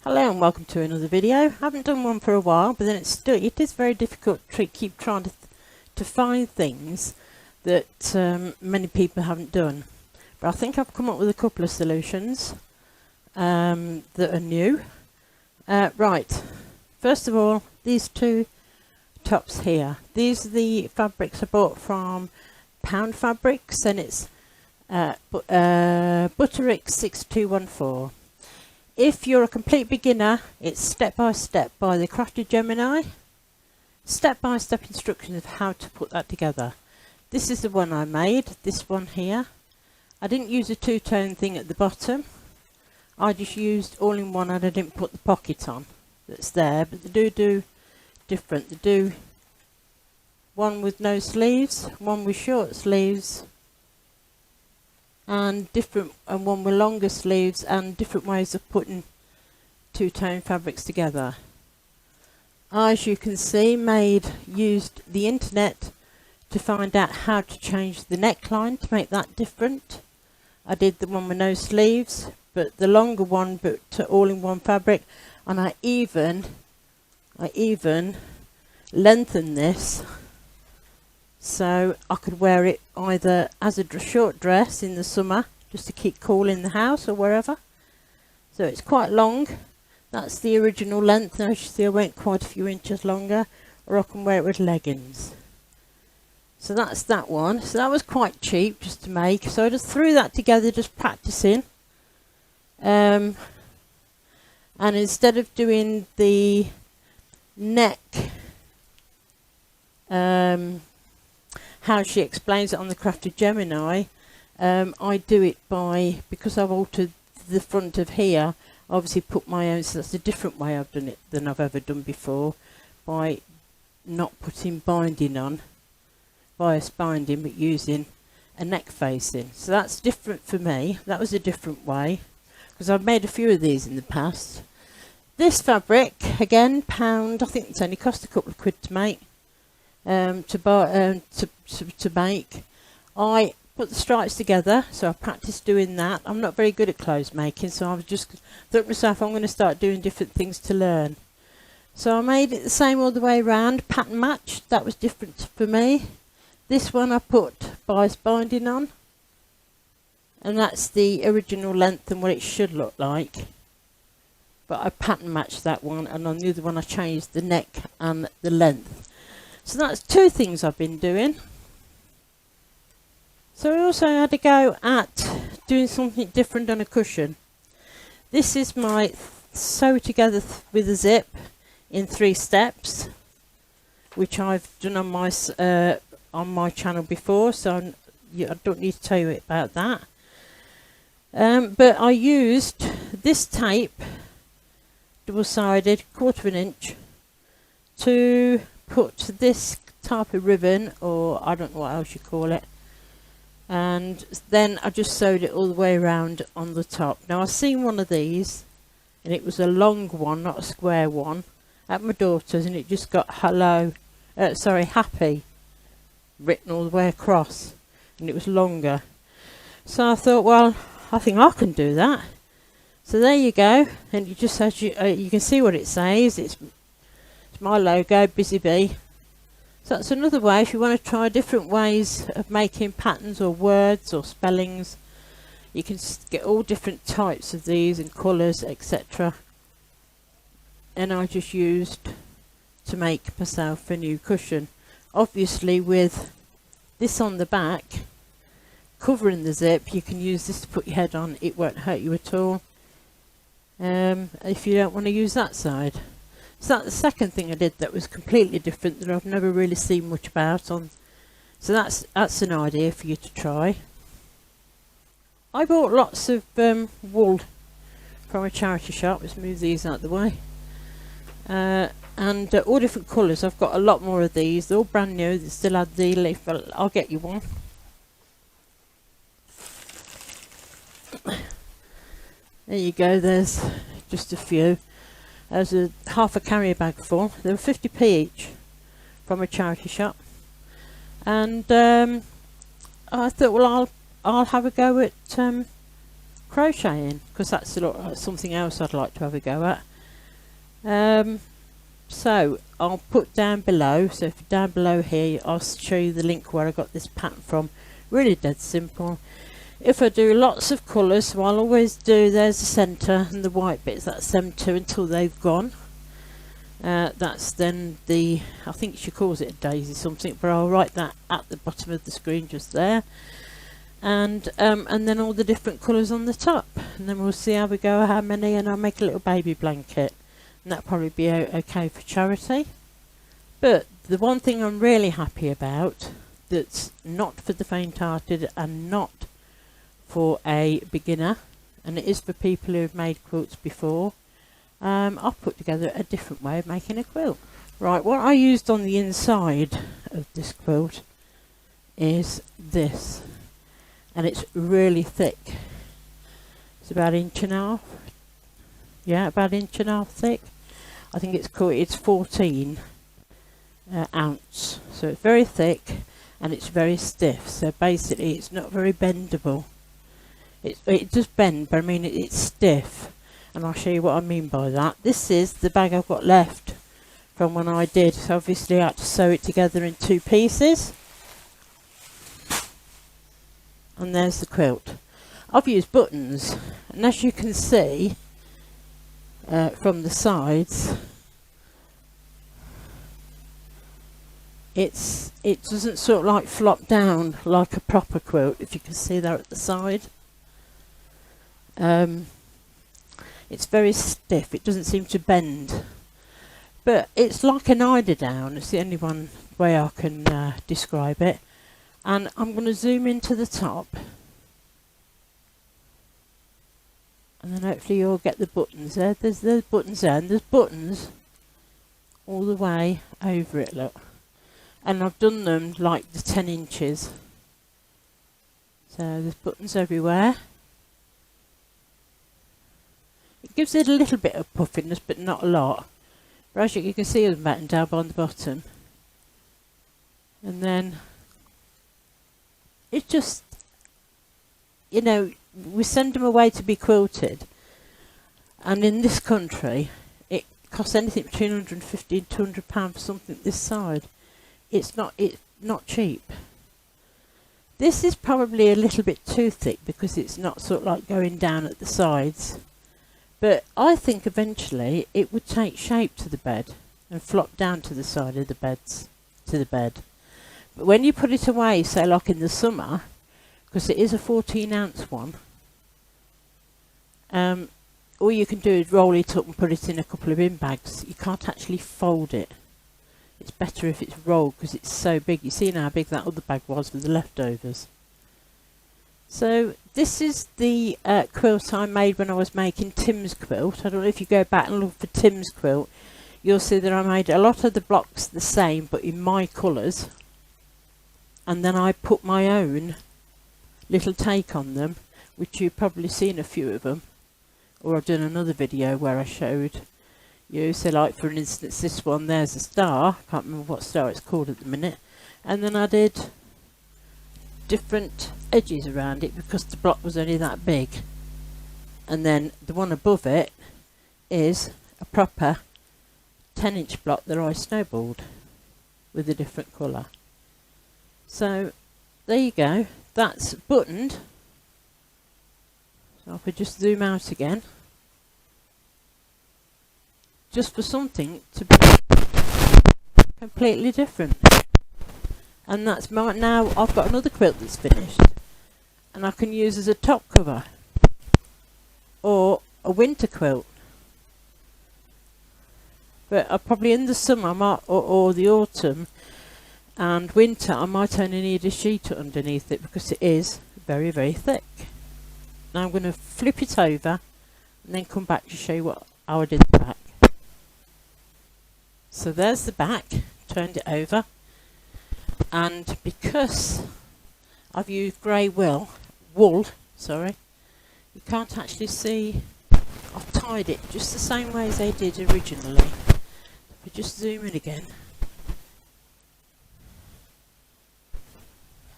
Hello and welcome to another video. I haven't done one for a while, but then it is very difficult to keep trying to find things that many people haven't done. But I think I've come up with a couple of solutions that are new. Right, first of all, these two tops here. These are the fabrics I bought from Pound Fabrics, and it's Butterick 6214. If you're a complete beginner, it's step by step by the Crafted Gemini. Step by step instructions of how to put that together. This is the one I made, this one here. I didn't use a two-tone thing at the bottom. I just used all-in-one and I didn't put the pocket on that's there, but they do different. They do one with no sleeves, one with short sleeves, and one with longer sleeves, and different ways of putting two-tone fabrics together. As you can see, used the internet to find out how to change the neckline to make that different. I did the one with no sleeves, but the longer one, but all-in-one fabric, and I even lengthened this so I could wear it either as a short dress in the summer, just to keep cool in the house or wherever. So it's quite long. That's the original length. As you see, I went quite a few inches longer, or I can wear it with leggings. So that's that one. So that was quite cheap just to make. So I just threw that together, just practicing. And instead of doing the neck, how she explains it on the Crafted Gemini, I do it because I've altered the front of here, obviously put my own, so that's a different way I've done it than I've ever done before, by not putting binding on, bias binding, but using a neck facing. So that's different for me. That was a different way, because I've made a few of these in the past. This fabric, again, Pound, I think it's only cost a couple of quid to make. To make. I put the stripes together, so I practiced doing that. I'm not very good at clothes making, so I've just thought to myself, I'm going to start doing different things to learn. So I made it the same all the way around, pattern matched. That was different for me. This one I put bias binding on, and that's the original length and what it should look like. But I pattern matched that one, and on the other one I changed the neck and the length. So that's two things I've been doing. So I also had to go at doing something different on a cushion. This is my sew together with a zip in 3 steps, which I've done on my channel before, so I don't need to tell you about that. But I used this tape, double-sided, 1/4 inch, to put this type of ribbon, or I don't know what else you call it, and then I just sewed it all the way around on the top. Now I've seen one of these, and it was a long one, not a square one, at my daughter's, and it just got happy written all the way across, and it was longer. So I thought, well, I think I can do that. So there you go, and you just, as you can see what it says. It's my logo, Busy Bee. So that's another way if you want to try different ways of making patterns or words or spellings. You can get all different types of these and colours, etc. And I just used to make myself a new cushion. Obviously with this on the back, covering the zip, you can use this to put your head on. It won't hurt you at all. If you don't want to use that side. So that's the second thing I did that was completely different, that I've never really seen much about on. So that's an idea for you to try. I bought lots of wool from a charity shop. Let's move these out of the way. And all different colours. I've got a lot more of these. They're all brand new. They still had the leaf. I'll get you one. There you go. There's just a few. There's half a carrier bag full. They were 50p each from a charity shop, and I thought, well, I'll have a go at crocheting, because that's something else I'd like to have a go at. So I'll put down below, so if down below here I'll show you the link where I got this pattern from. Really dead simple. If I do lots of colours, so I'll always do, there's the centre and the white bits, that's them two until they've gone. That's then the, I think she calls it a daisy something, but I'll write that at the bottom of the screen just there. And then all the different colours on the top, and then we'll see how we go, how many, and I'll make a little baby blanket, and that'll probably be okay for charity. But the one thing I'm really happy about, that's not for the faint-hearted and not for a beginner, and it is for people who have made quilts before, I've put together a different way of making a quilt. Right, what I used on the inside of this quilt is this, and it's really thick. It's about 1.5 inches. Yeah, about 1.5 inches thick. I think it's 14 ounce, so it's very thick and it's very stiff. So basically, it's not very bendable. It does bend, but I mean it's stiff, and I'll show you what I mean by that. This is the bag I've got left from when I did. So obviously, I had to sew it together in 2 pieces. And there's the quilt. I've used buttons, and as you can see from the sides, it doesn't sort of like flop down like a proper quilt, if you can see there at the side. It's very stiff, it doesn't seem to bend, but it's like an eider-down. It's the only one way I can describe it. And I'm going to zoom into the top, and then hopefully you'll get the buttons there. There's buttons there, and there's buttons all the way over it, look. And I've done them like the 10 inches. So there's buttons everywhere. It gives it a little bit of puffiness, but not a lot. But as you can see, there's a button down on the bottom. And then it's just, you know, we send them away to be quilted, and in this country it costs anything between £150 and £200 for something this side. It's not cheap. This is probably a little bit too thick because it's not sort of like going down at the sides, but I think eventually it would take shape to the bed and flop down to the side of the bed. But when you put it away, say like in the summer, because it is a 14-ounce one, all you can do is roll it up and put it in a couple of bin bags. You can't actually fold it. It's better if it's rolled because it's so big. You see how big that other bag was with the leftovers. So this is the quilt I made when I was making Tim's quilt. I don't know if you go back and look for Tim's quilt, you'll see that I made a lot of the blocks the same but in my colours. And then I put my own little take on them, which you've probably seen a few of them, or I've done another video where I showed you. So like for instance this one, there's a star, I can't remember what star it's called at the minute, and then I did different edges around it because the block was only that big, and then the one above it is a proper 10-inch block that I snowballed with a different colour. So there you go, that's buttoned. So if we just zoom out again, just for something to be completely different. And that's my, now I've got another quilt that's finished and I can use as a top cover or a winter quilt. But I probably in the summer or the autumn and winter I might only need a sheet underneath it because it is very, very thick. Now I'm going to flip it over and then come back to show you how I did the back. So there's the back, turned it over, and because I've used grey wool, you can't actually see, I've tied it just the same way as I did originally. If we just zoom in again,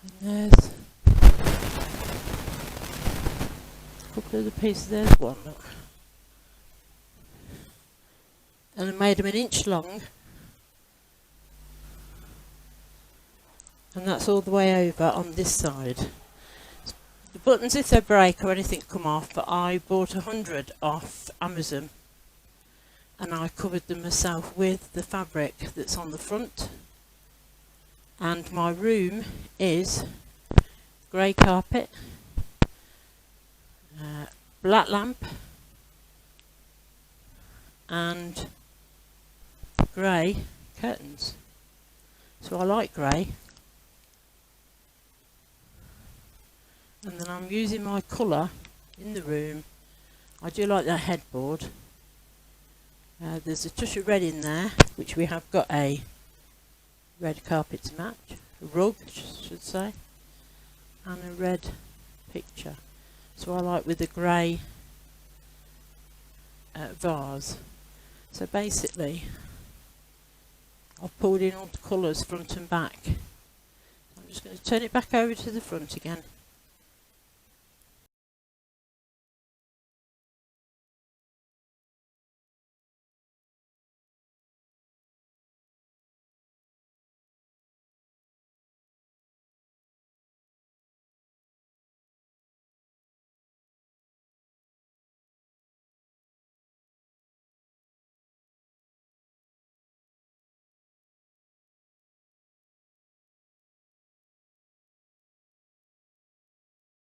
and there's a couple of the pieces, there's one, look. and I made them 1 inch long, and that's all the way over on this side. The buttons, if they break or anything come off, but I bought 100 off Amazon and I covered them myself with the fabric that's on the front. And my room is grey carpet, black lamp and grey curtains. So I like grey. And then I'm using my colour in the room. I do like that headboard. There's a touch of red in there, which we have got a red carpet to match, a rug I should say, and a red picture. So I like with the grey vase. So basically I've pulled in all the colours front and back. I'm just going to turn it back over to the front again.